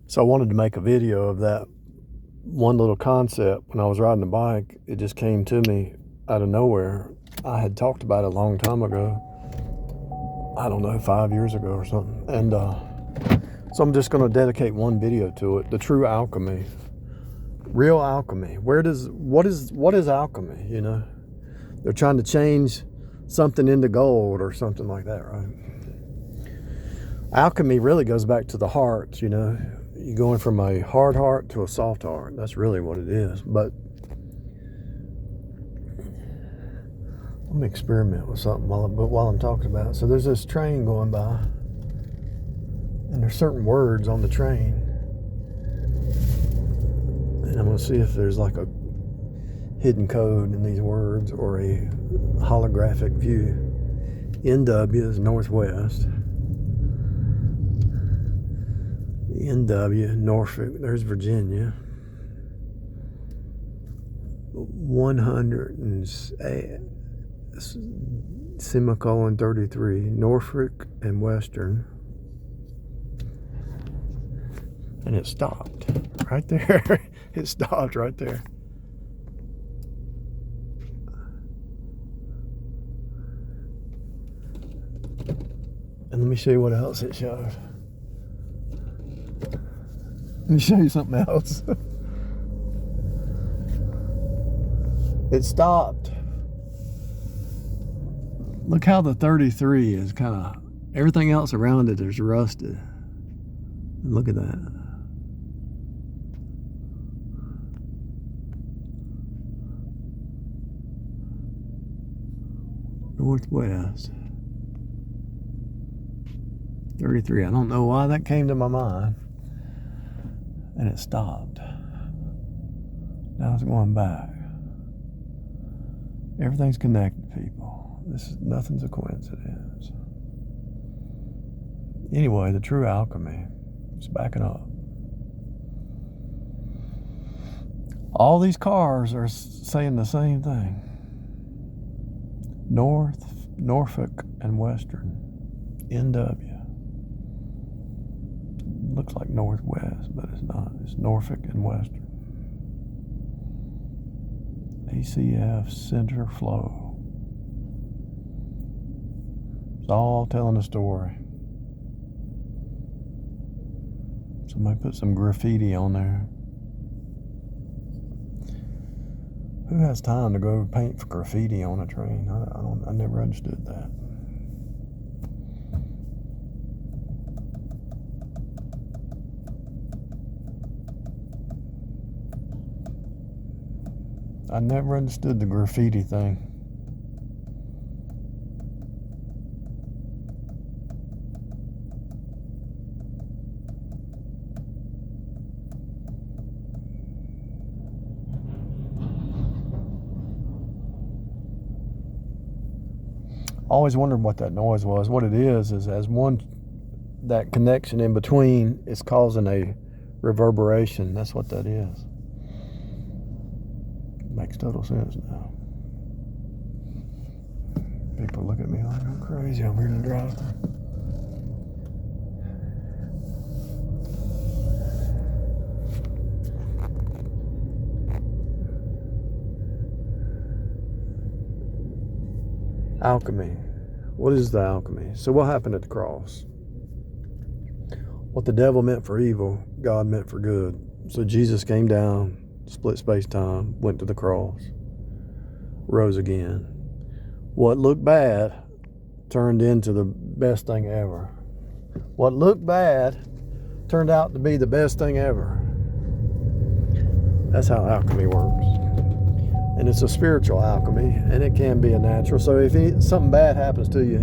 So I wanted to make a video of that one little concept. When I was riding the bike, it just came to me out of nowhere. I had talked about it a long time ago. I don't know, 5 years ago or something. And so I'm just going to dedicate one video to it. The true alchemy, real alchemy. What is alchemy? You know, they're trying to change something into gold or something like that, right? Alchemy really goes back to the heart. You know, you're going from a hard heart to a soft heart. That's really what it is. But let me experiment with something while I'm talking about it. So there's this train going by, and there's certain words on the train, and I'm going to see if there's like a hidden code in these words or a holographic view. NW is northwest. NW, Norfolk, there's Virginia. 100 and semicolon 33, Norfolk and Western. And it stopped right there. It stopped right there. And let me show you what else it shows. Let me show you something else. It stopped. Look how the 33 is kind of, everything else around it is rusted. Look at that. Northwest. 33. I don't know why that came to my mind. And it stopped. Now it's going back. Everything's connected, people. Nothing's a coincidence. Anyway, the true alchemy is backing up. All these cars are saying the same thing. Norfolk and Western. NW. Looks like Northwest, but it's not. It's Norfolk and Western. ACF center flow. It's all telling a story. Somebody put some graffiti on there. Who has time to go paint for graffiti on a train? I never understood that. I never understood the graffiti thing. Always wondered what that noise was. What it is as that connection in between is causing a reverberation. That's what that is. Makes total sense now. People look at me like I'm crazy. I'm here to drive through. Alchemy. What is the alchemy? So what happened at the cross? What the devil meant for evil, God meant for good. So Jesus came down, split space-time, went to the cross, rose again. What looked bad turned into the best thing ever. What looked bad turned out to be the best thing ever. That's how alchemy works. And it's a spiritual alchemy, and it can be a natural. So if something bad happens to you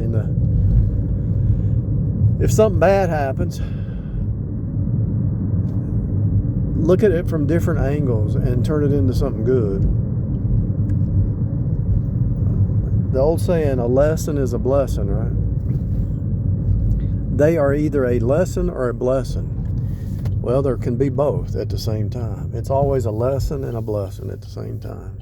if something bad happens, look at it from different angles and turn it into something good. The old saying, a lesson is a blessing, right? They are either a lesson or a blessing. Well, there can be both at the same time. It's always a lesson and a blessing at the same time.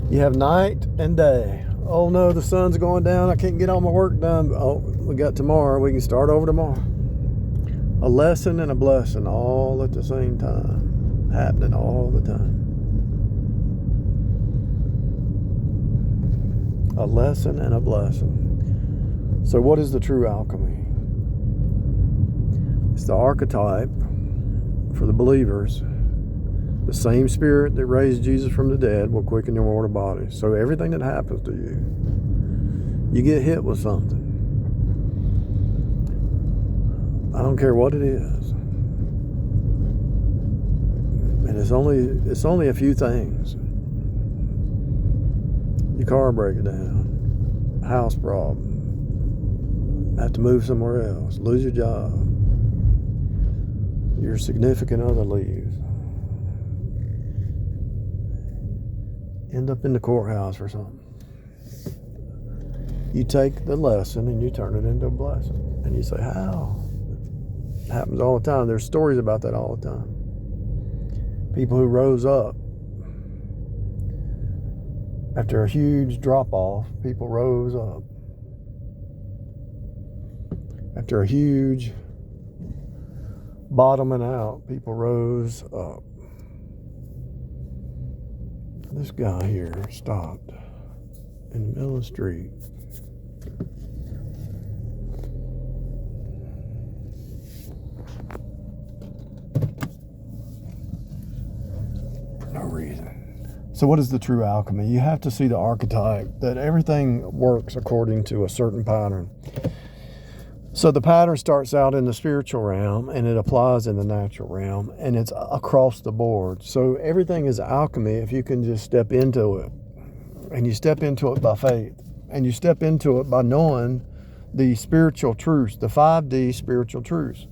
You have night and day. Oh no, the sun's going down. I can't get all my work done. Oh, we got tomorrow. We can start over tomorrow. A lesson and a blessing all at the same time, happening all the time. A lesson and a blessing. So what is the true alchemy? It's the archetype for the believers. The same spirit that raised Jesus from the dead will quicken your mortal body. So everything that happens to you, you get hit with something. I don't care what it is. And it's only a few things. Your car breaking down, house problem, have to move somewhere else, lose your job, your significant other leaves, end up in the courthouse or something. You take the lesson and you turn it into a blessing. And you say, how? It happens all the time. There's stories about that all the time. People who rose up after a huge drop-off, people rose up. After a huge bottoming out, people rose up. This guy here stopped in the middle of the street. No reason. So what is the true alchemy? You have to see the archetype, that everything works according to a certain pattern. So the pattern starts out in the spiritual realm and it applies in the natural realm, and it's across the board. So everything is alchemy if you can just step into it. And you step into it by faith. And you step into it by knowing the spiritual truths, the 5D spiritual truths.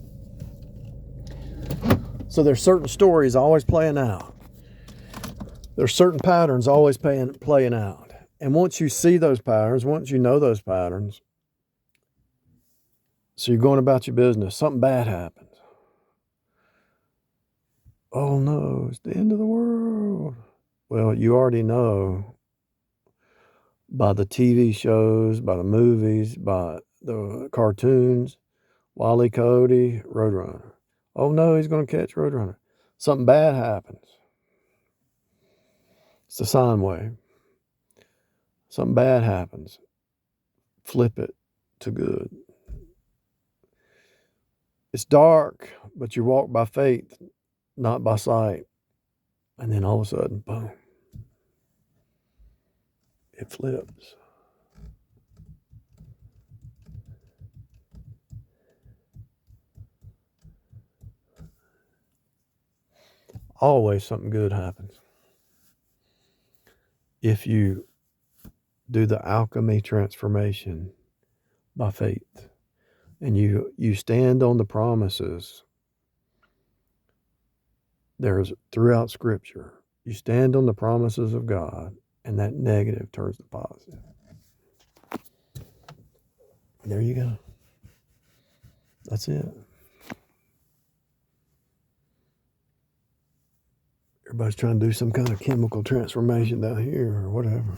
So there's certain stories always playing out. There's certain patterns always playing out. And once you see those patterns, once you know those patterns, so you're going about your business, something bad happens. Oh no, it's the end of the world. Well, you already know by the TV shows, by the movies, by the cartoons, Wile E. Coyote, Roadrunner. Oh no, he's going to catch Roadrunner. Something bad happens. It's a sine wave. Something bad happens. Flip it to good. It's dark, but you walk by faith, not by sight. And then all of a sudden, boom, it flips. Always something good happens. If you do the alchemy transformation by faith, and you stand on the promises, there's throughout Scripture, you stand on the promises of God, and that negative turns to positive. There you go. That's it. Everybody's trying to do some kind of chemical transformation down here or whatever.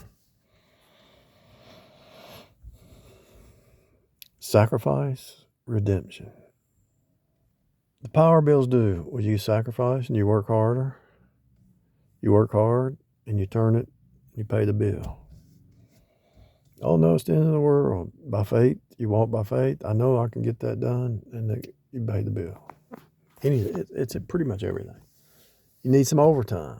Sacrifice, redemption. The power bills do. Well, you sacrifice and you work harder. You work hard and you turn it, you pay the bill. Oh no, it's the end of the world. By faith, you walk by faith. I know I can get that done, and you pay the bill. It's pretty much everything. You need some overtime.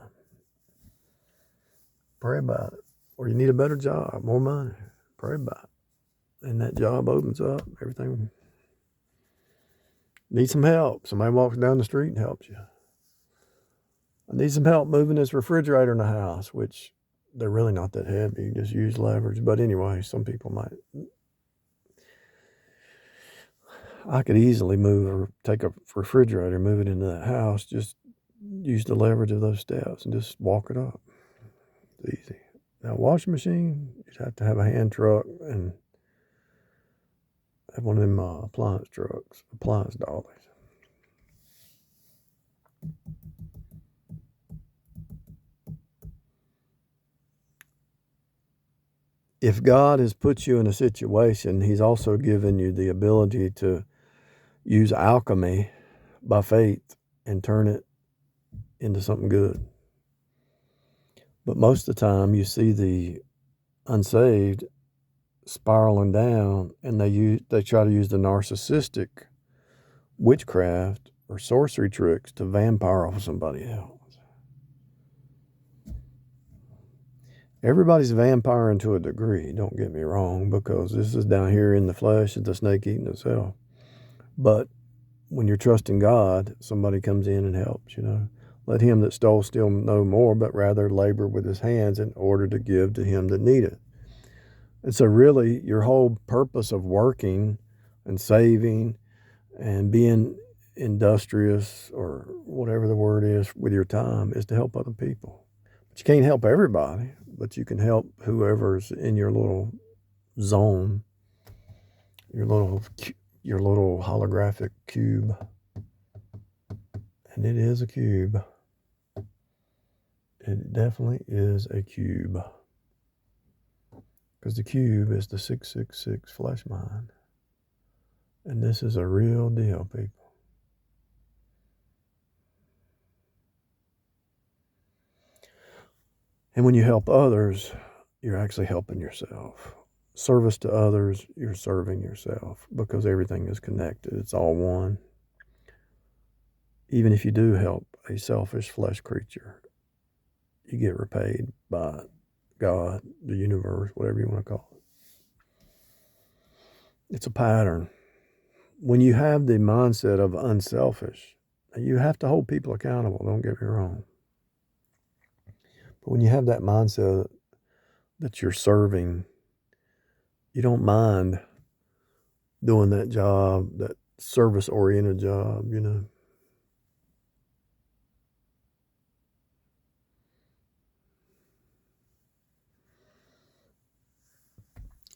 Pray about it. Or you need a better job, more money. Pray about it. And that job opens up, everything. Need some help. Somebody walks down the street and helps you. I need some help moving this refrigerator in the house, which they're really not that heavy. You just use leverage. But anyway, some people might. I could easily take a refrigerator, move it into that house, just use the leverage of those steps and just walk it up. It's easy. Now, washing machine, you'd have to have a hand truck and have one of them appliance dollies. If God has put you in a situation, He's also given you the ability to use alchemy by faith and turn it into something good. But most of the time you see the unsaved spiraling down, and they try to use the narcissistic witchcraft or sorcery tricks to vampire off somebody else. Everybody's vampiring to a degree, don't get me wrong, because this is down here in the flesh, it's the snake eating itself. But when you're trusting God, somebody comes in and helps, Let him that stole steal no more, but rather labor with his hands in order to give to him that needeth. And so really, your whole purpose of working and saving and being industrious, or whatever the word is, with your time is to help other people. But you can't help everybody, but you can help whoever's in your little zone, your little holographic cube. And it is a cube. It definitely is a cube. Because the cube is the 666 flesh mind. And this is a real deal, people. And when you help others, you're actually helping yourself. Service to others, you're serving yourself, because everything is connected. It's all one. Even if you do help a selfish flesh creature, you get repaid by God, the universe, whatever you want to call it. It's a pattern. When you have the mindset of unselfish, you have to hold people accountable, don't get me wrong. But when you have that mindset that you're serving, you don't mind doing that job, that service-oriented job,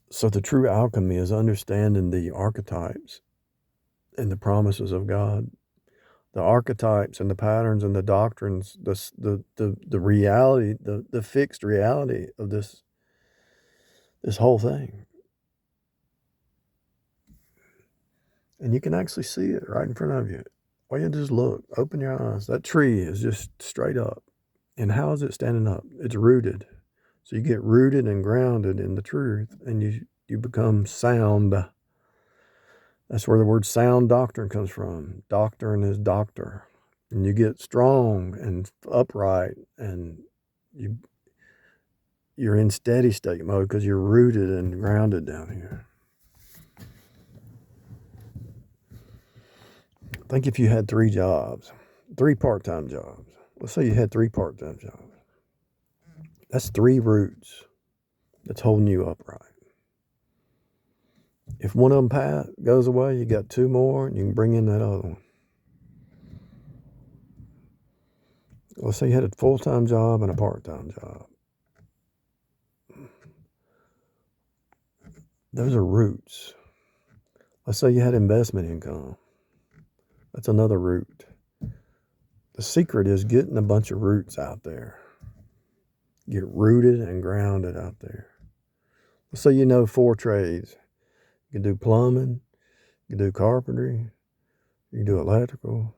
So the true alchemy is understanding the archetypes and the promises of God. The archetypes and the patterns and the doctrines, the reality, the fixed reality of this whole thing. And you can actually see it right in front of you. All you just look, open your eyes. That tree is just straight up. And how is it standing up? It's rooted. So you get rooted and grounded in the truth, and you become sound. That's where the word sound doctrine comes from. Doctrine is doctor. And you get strong and upright, and you're in steady state mode because you're rooted and grounded down here. Think if you had 3 jobs, 3 part-time jobs. Let's say you had 3 part-time jobs. That's 3 roots that's holding you upright. If one of them goes away, you got 2 more, and you can bring in that other one. Let's say you had a full-time job and a part-time job. Those are roots. Let's say you had investment income. That's another root. The secret is getting a bunch of roots out there. Get rooted and grounded out there. Let's say you know 4 trades. You can do plumbing, you can do carpentry, you can do electrical,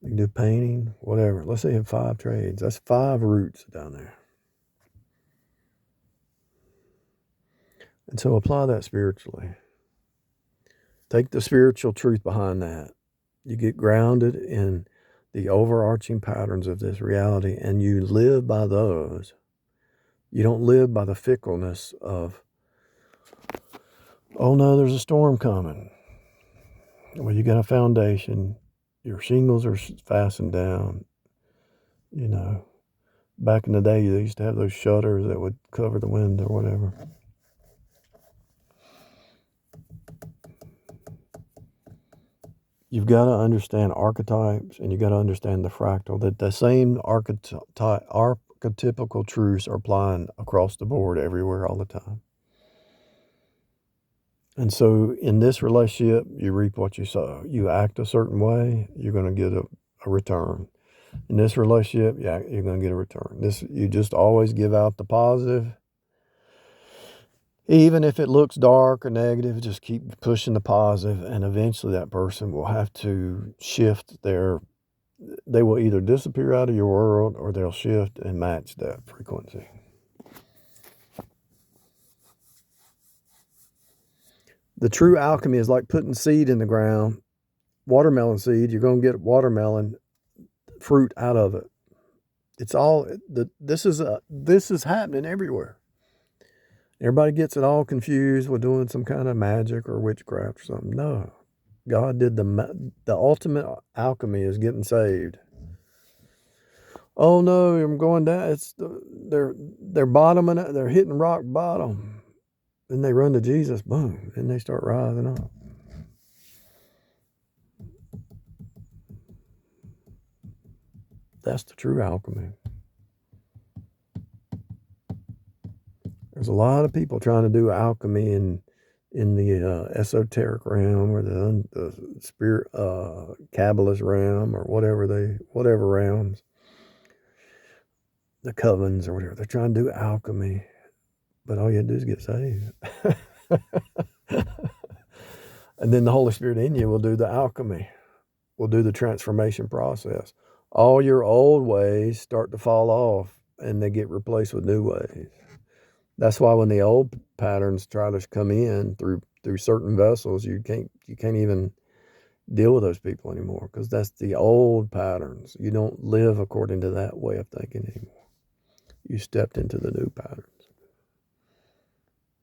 you can do painting, whatever. Let's say you have 5 trades. That's 5 roots down there. And so apply that spiritually. Take the spiritual truth behind that. You get grounded in the overarching patterns of this reality, and you live by those. You don't live by the fickleness of, oh no, there's a storm coming. Well, you got a foundation. Your shingles are fastened down. Back in the day, they used to have those shutters that would cover the wind or whatever. You've got to understand archetypes, and you've got to understand the fractal, that the same archetypical truths are applying across the board everywhere all the time. And so in this relationship, you reap what you sow. You act a certain way, you're going to get a return. In this relationship, yeah, you're going to get a return. You just always give out the positive, Even if it looks dark or negative, just keep pushing the positive, and eventually that person will have to shift they will either disappear out of your world or they'll shift and match that frequency. The true alchemy is like putting seed in the ground, watermelon seed, you're going to get watermelon fruit out of it. It's all this is happening everywhere. Everybody gets it all confused with doing some kind of magic or witchcraft or something. No, God did the ultimate alchemy is getting saved. Oh no, I'm going down. They're bottoming. They're hitting rock bottom. Then they run to Jesus. Boom. Then they start rising up. That's the true alchemy. There's a lot of people trying to do alchemy in the esoteric realm or the spirit Kabbalist realm or whatever realms, the covens or whatever. They're trying to do alchemy, but all you have to do is get saved. And then the Holy Spirit in you will do the alchemy, will do the transformation process. All your old ways start to fall off and they get replaced with new ways. That's why when the old patterns try to come in through certain vessels, you can't even deal with those people anymore because that's the old patterns. You don't live according to that way of thinking anymore. You stepped into the new patterns.